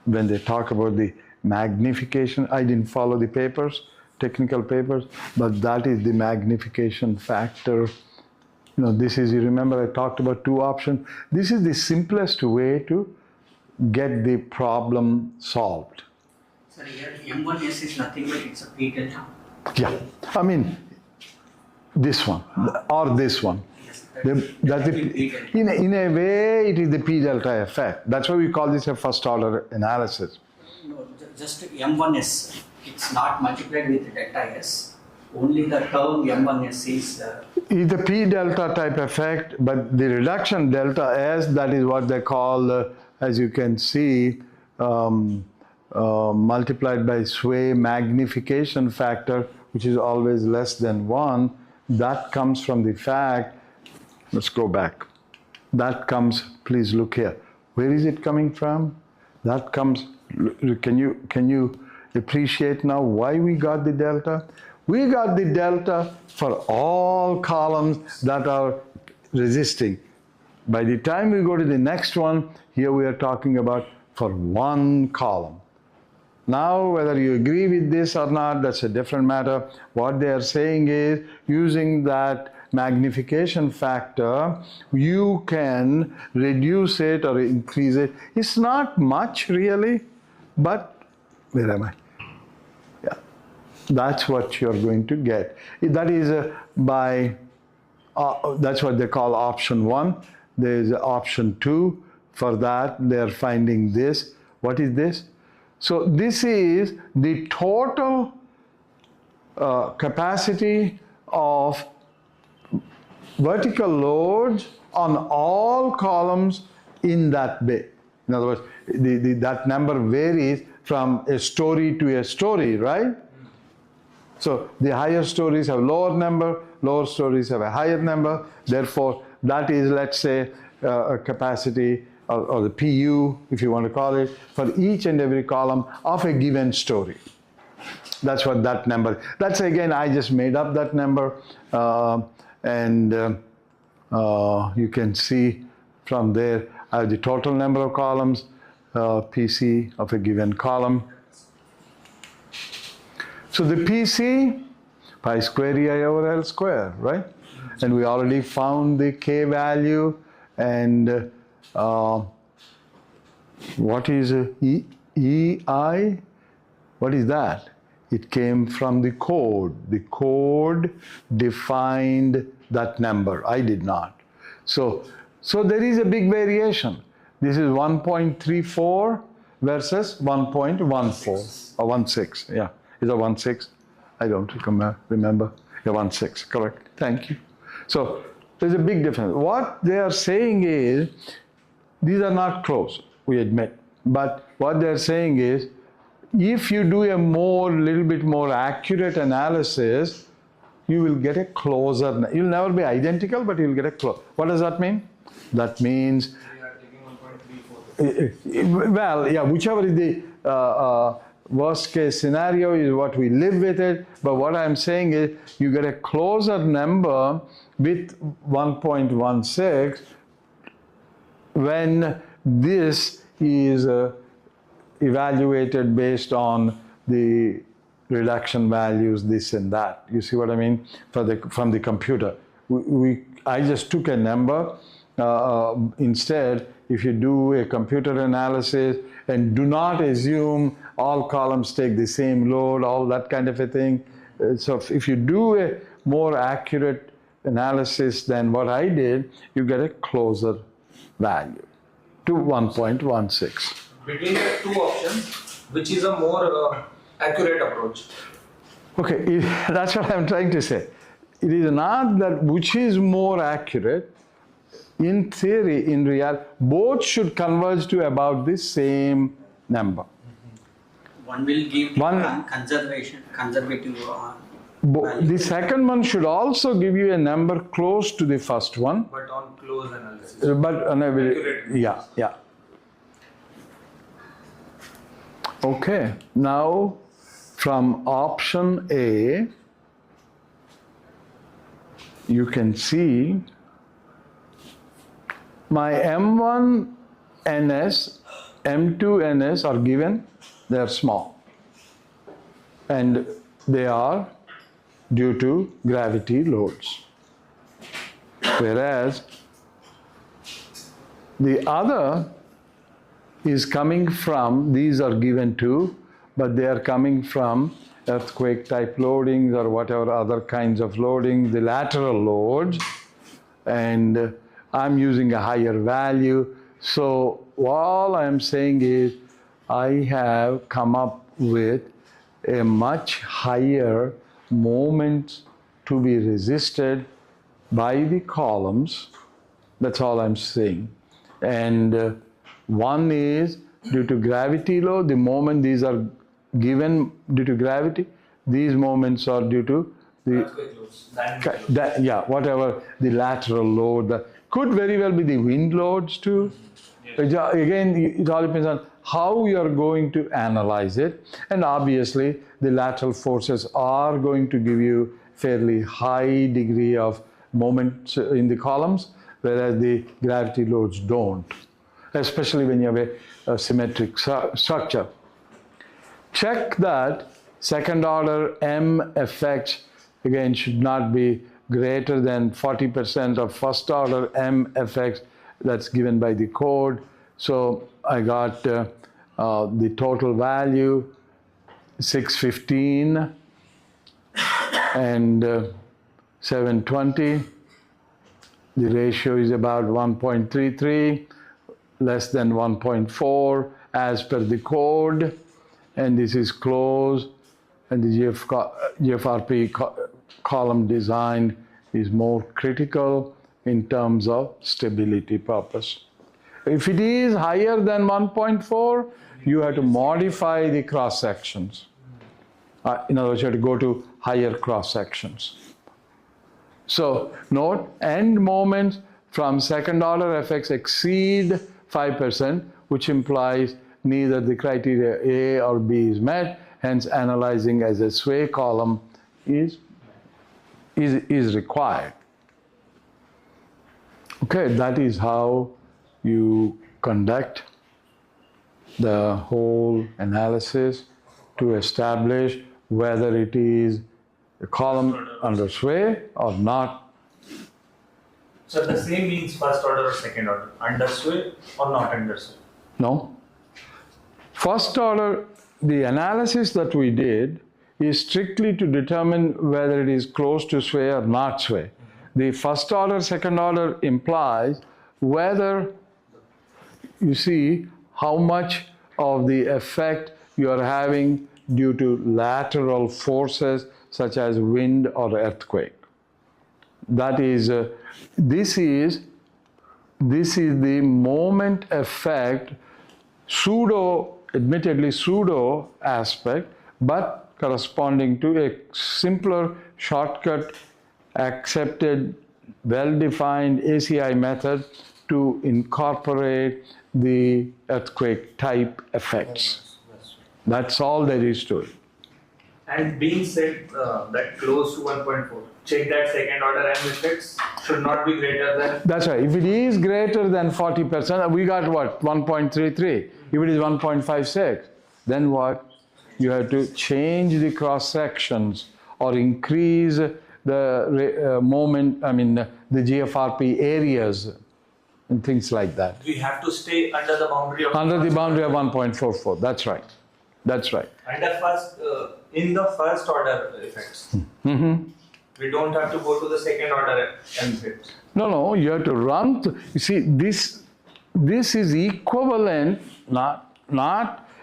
When they talk about the magnification, I didn't follow the papers, technical papers, but that is the magnification factor. You know, this is, you remember I talked about two options. This is the simplest way to get the problem solved. So here M1S is nothing but it's a P delta. Yeah, I mean, this one or this one. Yes, That's in a way, it is the P delta effect. That's why we call this a first order analysis. No, just M1S. It's not multiplied with delta S. Only the term M1S is. It's the P delta type effect, but the reduction delta S, that is what they call, as you can see, multiplied by sway magnification factor, which is always less than 1. That comes from the fact, let's go back. That comes, please look here. Where is it coming from? That comes, can you appreciate now why we got the delta? We got the delta for all columns that are resisting. By the time we go to the next one, here we are talking about for one column. Now, whether you agree with this or not, that's a different matter. What they are saying is, using that magnification factor, you can reduce it or increase it. It's not much really, but where am I? Yeah, that's what you're going to get. That is that's what they call option 1. There is option 2. For that, they're finding this. What is this? So this is the total capacity of vertical loads on all columns in that bay. In other words, that number varies from a story to a story, right? So the higher stories have lower number, lower stories have a higher number. Therefore, that is, let's say, a capacity or the PU, if you want to call it, for each and every column of a given story. That's what that number, that's again, I just made up that number, and you can see from there, I have the total number of columns, PC of a given column. So the PC, pi square EI over L square, right? And we already found the K value, and what is EI? What is that? It came from the code. The code defined that number. I did not. So there is a big variation. This is 1.34 versus 1.14 or 16. Yeah, is it 16? I don't remember. Yeah, 16. Correct. Thank you. So there's a big difference. What they are saying is, these are not close, we admit. But what they're saying is, if you do a little bit more accurate analysis, you will get a closer. You'll never be identical, but you'll get a close. What does that mean? That means, well, yeah, whichever is the worst case scenario is what we live with it. But what I'm saying is, you get a closer number with 1.16 when this is evaluated based on the reduction values, this and that. You see what I mean? From the computer. I just took a number. Instead, if you do a computer analysis and do not assume all columns take the same load, all that kind of a thing. So if you do a more accurate analysis than what I did, you get a closer value to 1.16. Between the two options, which is a more accurate approach? Okay, that's what I'm trying to say. It is not that which is more accurate. In theory, in reality, both should converge to about the same number. One will give conservative. The second one should also give you a number close to the first one. But on close analysis. But on a Accurate. yeah. Okay, now from option A, you can see my M1 NS, M2 NS are given, they are small. And they are due to gravity loads. Whereas the other is coming from, these are given too, but they are coming from earthquake type loadings or whatever other kinds of loading, the lateral loads, and I'm using a higher value. So all I'm saying is I have come up with a much higher moment to be resisted by the columns. That's all I'm saying. And one is due to gravity load, the moment these are given due to gravity, these moments are due to the whatever the lateral load. That could very well be the wind loads too. Again, it all depends on how you are going to analyze it. And obviously, the lateral forces are going to give you fairly high degree of moment in the columns, whereas the gravity loads don't, especially when you have a symmetric structure. Check that second order M effects, again, should not be greater than 40% of first order M effects that's given by the code. So I got the total value 615 and 720. The ratio is about 1.33, less than 1.4 as per the code, and this is closed, and the GFRP column design is more critical in terms of stability purpose. If it is higher than 1.4, you have to modify the cross sections. In other words, you have to go to higher cross sections. So note, end moments from second order effects exceed 5%, which implies neither the criteria A or B is met, hence analyzing as a sway column is required. Okay, that is how you conduct the whole analysis to establish whether it is a column under sway or not. So the same means first order or second order, under sway or not under sway? No. First order, the analysis that we did is strictly to determine whether it is close to sway or not sway. The first order, second order implies whether you see how much of the effect you are having due to lateral forces such as wind or earthquake. That is, this is the moment effect, admittedly pseudo aspect, but corresponding to a simpler shortcut, accepted, well-defined ACI method to incorporate the earthquake type effects. That's all there is to it. And being said that close to 1.4, check that second order, and if it should not be greater than. That's right. If it is greater than 40%, we got what? 1.33. If it is 1.56, then what? You have to change the cross sections or increase the moment, the GFRP areas and things like that. We have to stay under the boundary of. Under the boundary of 1.44. That's right. That's right. Under first, in the first order effects. We don't have to go to the second order effects. No, you have to run. You see, this is equivalent, not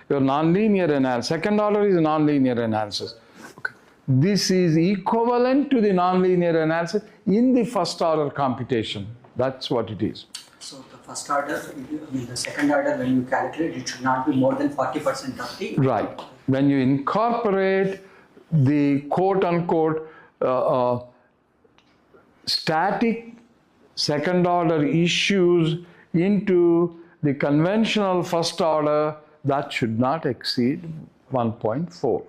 your nonlinear analysis. Second order is nonlinear analysis. Okay. This is equivalent to the nonlinear analysis in the first order computation. That's what it is. So the first order, the second order, when you calculate, it should not be more than 40% of the. Right. When you incorporate the quote-unquote static second order issues into the conventional first order, that should not exceed 1.4.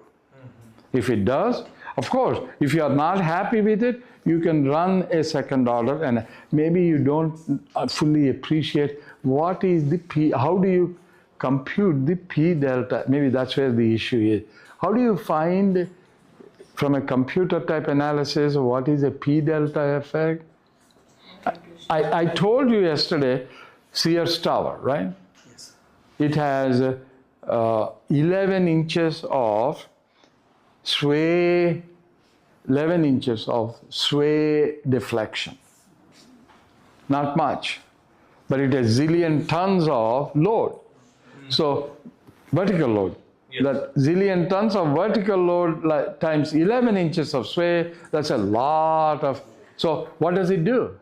If it does, of course, if you are not happy with it, you can run a second order, and maybe you don't fully appreciate what is the P, how do you compute the P delta? Maybe that's where the issue is. How do you find from a computer type analysis what is a P delta effect? I told you yesterday Sears Tower, right? Yes. It has 11 inches of sway, 11 inches of sway deflection. Not much, but it has zillion tons of load. So vertical load. Yes. That zillion tons of vertical load times 11 inches of sway, that's a lot of. So what does it do?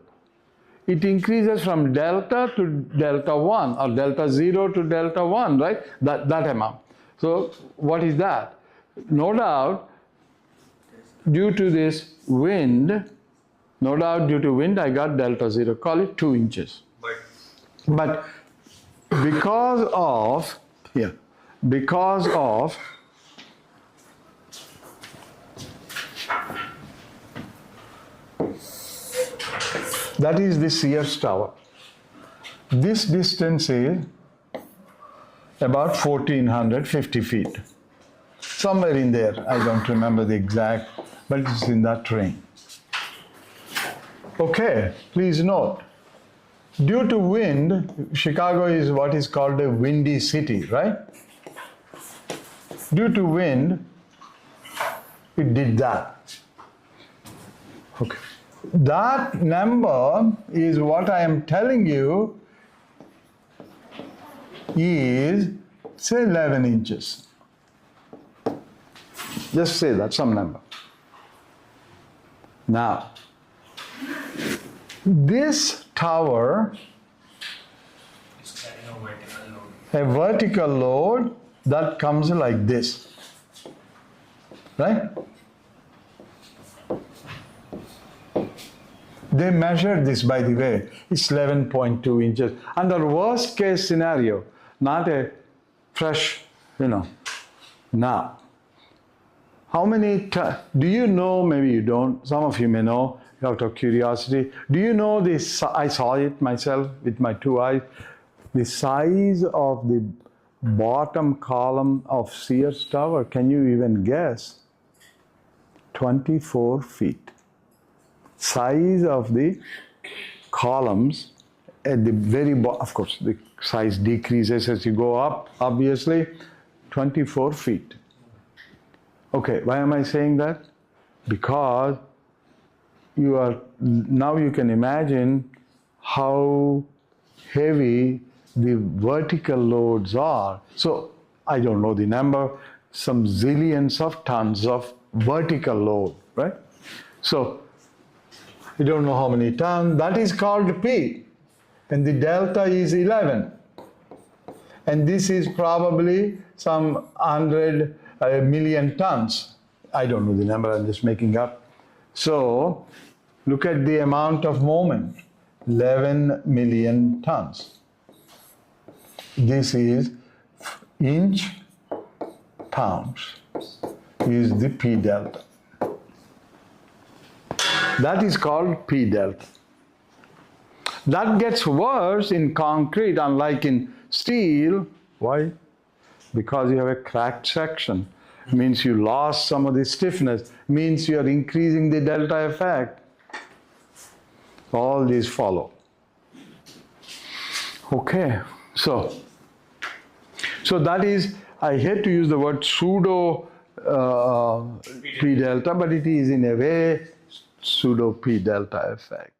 It increases from delta to delta 1 or delta 0 to delta 1, right? That amount. So what is that? No doubt, due to this wind, I got delta 0, call it 2 inches. But because of that is the Sears Tower. This distance is about 1450 feet. Somewhere in there, I don't remember the exact, but it's in that range. Okay, please note, due to wind, Chicago is what is called a windy city, right? Due to wind, it did that. Okay. That number is what I am telling you is, say, 11 inches. Just say that, some number. Now, this tower, a vertical load that comes like this, right? They measured this, by the way. It's 11.2 inches. Under worst case scenario, not a fresh, Now, how many, do you know, maybe you don't, some of you may know, out of curiosity, do you know this, I saw it myself with my 2 eyes, the size of the bottom column of Sears Tower, can you even guess? 24 feet. Size of the columns at the very bottom, of course, the size decreases as you go up, obviously, 24 feet. Okay, why am I saying that? Because now you can imagine how heavy the vertical loads are. So, I don't know the number, some zillions of tons of vertical load, right? So, you don't know how many tons, that is called P, and the delta is 11. And this is probably some 100 million tons. I don't know the number, I'm just making up. So, look at the amount of moment, 11 million tons. This is inch pounds, is the P delta. That is called P delta. That gets worse in concrete, unlike in steel. Why? Because you have a cracked section. Means you lost some of the stiffness. Means you are increasing the delta effect. All these follow. Okay, so that is, I hate to use the word pseudo P delta, but it is in a way pseudo P delta effect.